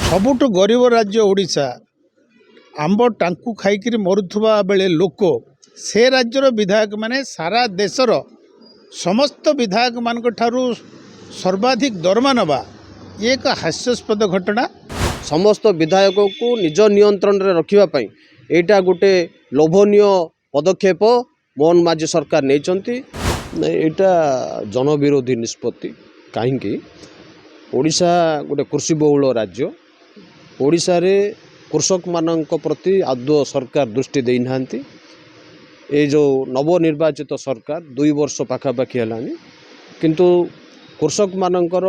सबुठ गरीब राज्य ओडिशा आंब टांकु खाइकिरी मरुथुबा बेले लोक से राज्यर विधायक माने सारा देशर समस्त विधायक मान ठारू सर्वाधिक दरमा नवा ये एक हास्यास्पद घटना। समस्त विधायक को निज नियंत्रण रे रखिबा पई एटा गोटे लोभनीय पदक्षेप मोहन माझी सरकार नेचंती। एटा जनविरोधी निष्पत्ति कहीं ओडिशा गोटे कृषि बहुल राज्य। ओडिशा रे कृषक मानक प्रति आदौ सरकार दृष्टि दे नांती। ये जो नवनिर्वाचित सरकार 2 वर्ष पाखापाखि है किंतु कृषक मानकर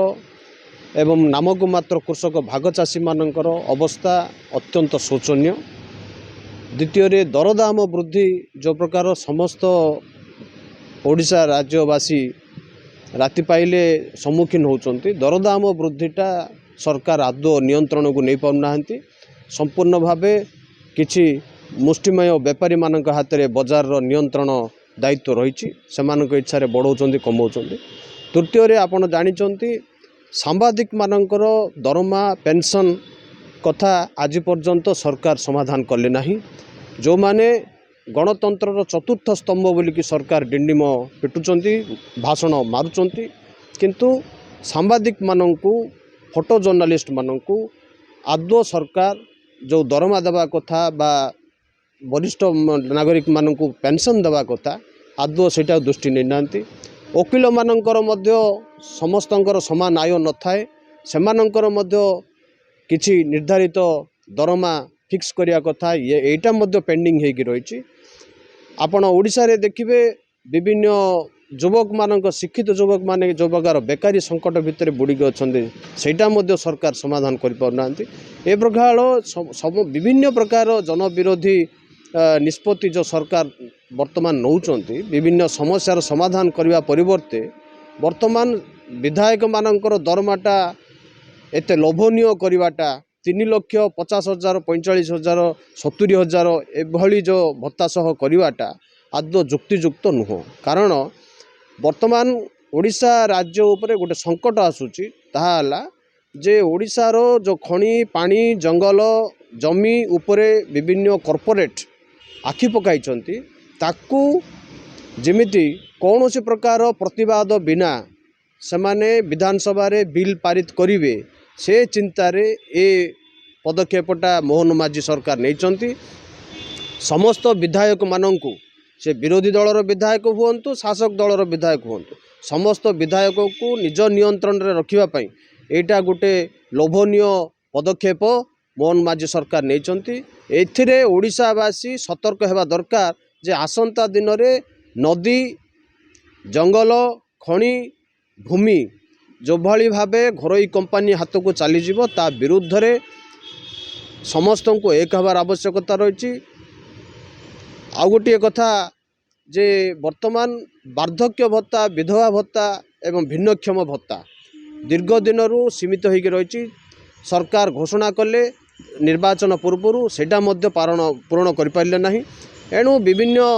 एवं नामक मात्र कृषक भाग चाषी मानकर अवस्था अत्यंत शोचनीय। द्वितीय दरदाम वृद्धि जो प्रकार समस्त ओडिशा राज्यवासी राति पाइले सम्मुखीन होती दरदाम वृद्धिटा सरकार आदौ नियंत्रण को नहीं पाना। संपूर्ण भावे किछि मुष्टिमय व्यापारी मानक हाथ में बजार नियंत्रण दायित्व रही से इच्छा बढ़ाऊँ कमाऊँ। तृतीय आपण जानी सांबादिक मानकर दरमा पेंशन कथा आज पर्यंत सरकार समाधान कले नहीं। जो माने गणतंत्र चतुर्थ स्तंभ बोलिकी सरकार डिंडिम पिटुचंती भाषण मारुचंती किंतु सांबादिक मानंकु फोटो जर्नलिस्ट मानंकु आदौ सरकार जो दरमा देवा कथा बा वरिष्ठ नागरिक मानंकु पेंशन देवा कथा आदौ सेटा दृष्टि नहीं नांती। वकील मानंकर मध्य समस्तंकर समान आय न थाए सेमानंकर मध्य किछि निर्धारित दरमा फिक्स करिया कथा ये एटा मध्य पेंडिंग हेकी रही। आपण ओडिशा रे देखिबे विभिन्न युवक मानक शिक्षित युवक माने जो प्रकार बेकारी संकट भितर बुड़ीक अच्छे सेटा मध्य सरकार समाधान कर पारना। ए प्रकार सब विभिन्न प्रकार जनविरोधी निष्पत्ति जो सरकार वर्तमान नौचंती विभिन्न समस्यार समाधान करने परिवर्ते वर्तमान विधायक मानकर दरमाटा एते लोभनीय करवाटा 3,50,000 45,000 70,000 एभली जो भत्ता सह करवाटा आदौ जुक्तियुक्त नुह। कारण वर्तमान ओडिशा राज्य उपरे गोटे संकट आसूची ताहाला जे ओडिशार जो खनि पानी जंगल जमी उपरे विभिन्न कॉर्पोरेट आखि पकाइचंती ताकू जेमिति कौनसी प्रकार प्रतिवाद बिना सेमाने विधानसभा रे बिल पारित करिवे से चिंतारे ए पदक्षेपटा मोहन माझी सरकार नेचंती। समस्त विधायक मानंकु से विरोधी दलर विधायक हुंतु शासक दलर विधायक हुंतु समस्त विधायक को निज नियंत्रण रे रखिबा पई एटा गोटे लोभनीय पदक्षेप मोहन माझी सरकार नेचंती। एथिरे ओडिशावासी सतर्क हेबा दरकार जे आसंता दिन रे नदी जंगल खनि भूमि जो भली भावे घरोई कंपनी हाथ को चली जीवो ता विरुद्ध रे समस्त को एक हबार आवश्यकता रही। आ गोटे कथा जे वर्तमान वार्धक्य भत्ता विधवा भत्ता एवं भिन्नक्षम भत्ता दीर्घ दिन सीमित होगी रही। सरकार घोषणा कले निर्वाचन पूर्व सेटा मध्य पूरण कर पारे ना। एणु विभिन्न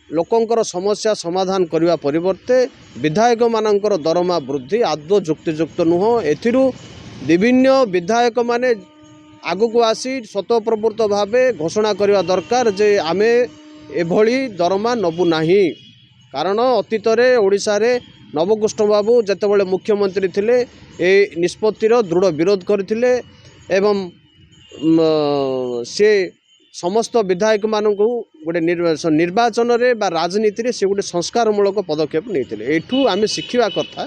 लोकंकर समस्या समाधान करने परिवर्ते विधायक मानकर दरमा वृद्धि आदौ जुक्तियुक्त नुह। एथिरु विभिन्न विधायक माने आगु को आसी स्वतःप्रवृत्त भावे घोषणा करने दरकार जे आमे एभली दरमा नबु नाही। कारण अतीत रे ओडिशा रे नवकृष्ण बाबू जेतेबेले मुख्यमंत्री थिले ए निष्पत्तिर दृढ़ विरोध करथिले एवं से समस्त विधायक मानकु गोटे निर्वाचन रे बा राजनीति रे से गोटे संस्कारमूलक पदक्षेप नैथिले। एठू आमे शिखिबा कथा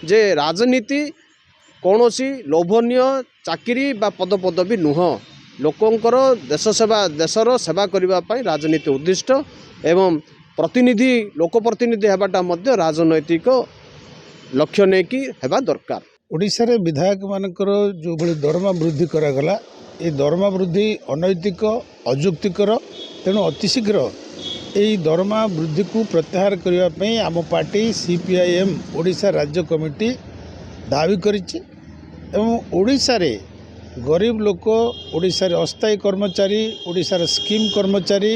जे राजनीति कौनसी लोभनीय चाकरी बा पदपदवी नुह। लोकंकर देश सेवा देशर सेवा करने राजनीति उद्दिष्ट एवं प्रतिनिधि लोकप्रतिनिधि हेबाटा मध्य राजनैतिक लक्ष्य नहीं कि हेबा दरकार। ओडिशा रे विधायक मानकर जो भली दरमा वृद्धि करागला ये दरमा वृद्धि अनैतिक अजुक्तिकर। तेणु अतिशीघ्र यही दरमा वृद्धि को प्रत्याहार करने आम पार्टी CPIM ओडिशा राज्य कमिटी दावी करिछि। एवं ओडिशा रे गरीब लोक ओडिशा रे अस्थायी कर्मचारी ओडिशा रे स्कीम कर्मचारी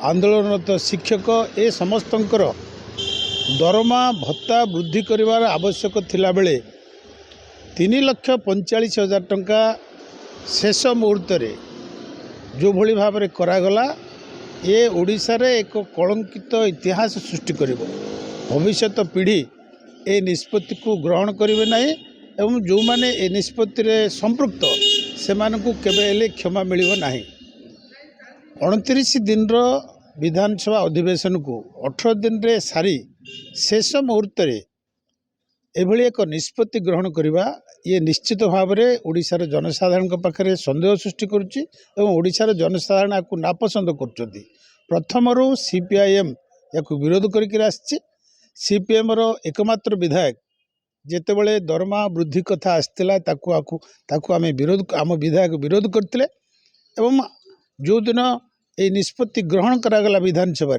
आंदोलनरत शिक्षक ए समस्तंकर दरमा भत्ता वृद्धि करिवार आवश्यक थिला बेले 3,45,000 टंका शेष मुहूर्त जो भली भाव में करागला ये ओडिशार एक कलंकित इतिहास सृष्टि कर भविष्य पीढ़ी ए निष्पत्ति को ग्रहण करेंगे ना एवं जो माने ए निष्पत्ति संपृक्त से केबे क्षमा मिल ना 29 दिन विधानसभा अधिवेशन को 18 दिन रे सारी शेष मुहूर्त एभली एक निष्पत्ति ग्रहण करवा ये निश्चित भाव में ओडिशार जनसाधारण पाखे सन्देह सृष्टि करुच्ची एवं ओडिशार जनसाधारण आपको नापसंद कर प्रथमरू सीपीआईएम या विरोध करके सीपीएम रो एकमात्र विधायक जेतेबेले दरमा वृद्धि कथा आसला आम विरोध आम विधायक विरोध करते एवं जो दिन ये निष्पत्ति ग्रहण करागला विधानसभा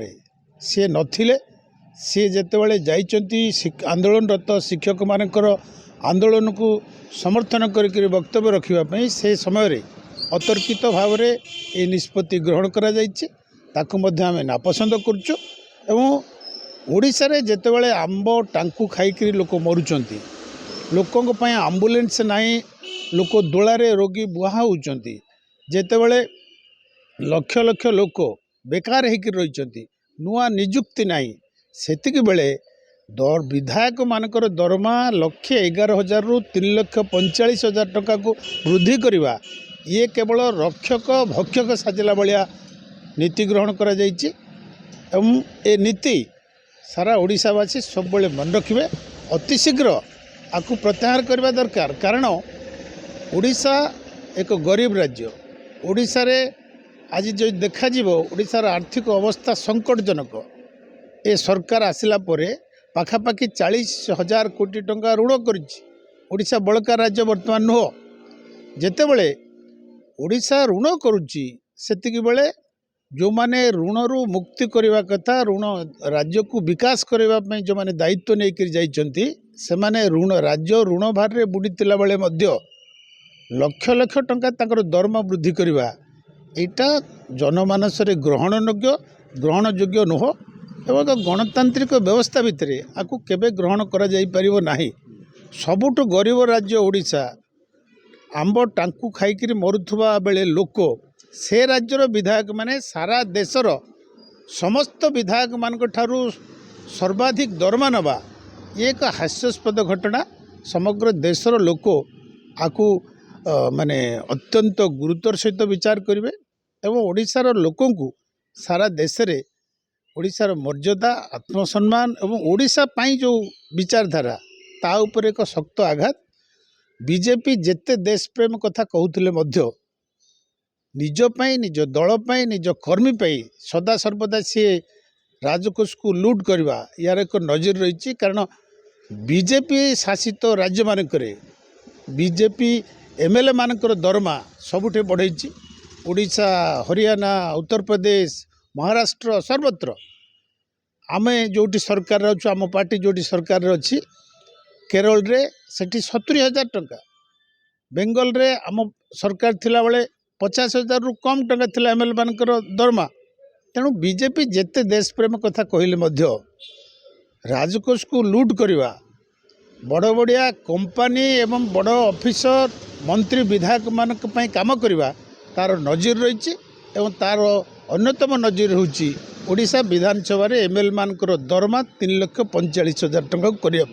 सी नथिले सी जेतेबेले जाइचंती आंदोलनरत शिक्षक मानकर आंदोलन को समर्थन करके वक्तव्य रखापी से समय अतर्कित भाव में ये निष्पत्ति ग्रहण करा जाइछि ताकु मध्य आम नापसंद करुचु एवं ओडिशारे जेतेबेले आंब टांकु खाइकरी लोक मरुचंती लोकों पाई आम्बुलेंस नहीं लोक दोलारे रोगी बुहा होउचंती जेतेबेले लक्ष लक्ष लोक बेकार होकर रही नुआ निजुक्ति नहीं सेतिकी बेले विधायक मानकर दरमा 1,11,000 रु 3,45,000 टका को वृद्धि करवा ये केवल रक्षक भक्षक साजिला भाया नीति ग्रहण करा जाइछि एवं ए नीति सारा ओडिशावासी सब मन रखिए अतिशीघ्र आपको प्रत्याहार करने दरकार कारण ओडिशा एक गरीब राज्य ओडिशा रे आज जो देखा ओडिशार आर्थिक अवस्था संकटजनक ए सरकार आसिला परे पाखापाखि 40,000 कोटी टंका ऋण करिछि बड़का राज्य वर्तमान नुह जेतेबेले ओडिशा ऋण करुच्ची सेतिकी बेले जो माने ऋणरू मुक्ति करने कथा ऋण राज्य को विकास करने जो माने दायित्व नहीं कर जाइछंती से माने ऋण राज्य ऋण भार रे बुड़ीतिला बेले मध्य लक्ष लक्ष टंका ताकर दरमा वृद्धि करवा एटा जनमानस ग्रहण योग्य नुह एवं गणतांत्रिक व्यवस्था भितर आपको केबे ग्रहण करा जाई परिबो नाही सबुठु गरीब राज्य ओडिशा आंब टांकु खाइकरी मरुथुवा बेले लोक से राज्यर विधायक माने सारा देशर समस्त विधायक मानक ठारू सर्वाधिक दरमा नवा ये एक हास्यास्पद घटना समग्र देशर लोक आकु माने अत्यंत गुरुतर सहित विचार करेंगे एवं ओडिशार लोकों को सारा देश रे ओडिशार मर्यादा आत्मसम्मान एवं ओडिशा पाई जो विचारधारा ता उपर एक शक्त आघात बीजेपी जेते देश प्रेम कथा कहूथिले मध्य निज पाई निज दल पाई निज कर्मी पाई सदा सर्वदा सी राजकोष को लूट करवा यार एक नजर रही कारण बीजेपी शासित राज्य मानकरे बीजेपी एमएलए मानकर दरमा सबुठे बढ़ाई ओडिशा हरियाणा उत्तर प्रदेश महाराष्ट्र सर्वत्र आमे जोटी सरकार अच्छु आम पार्टी जोटी सरकार अच्छी केरल रे सेठी 70,000 टंका बेंगल रे आम सरकार थिला बेले 50,000 रु कम टंका थिला एमएलए मानकर दरमा तेणु बीजेपी जेते देश प्रेम कथा कहले मध्य राजकोष को लूट करवा बड़ बड़िया कंपानी एवं बड़ ऑफिसर मंत्री विधायक मानक पई काम करवा तार नजर रही एवं तार अन्यतम नजर होची ओडिशा विधानसभा एमएलए मानकर दरमा 3,45,000 टंका करने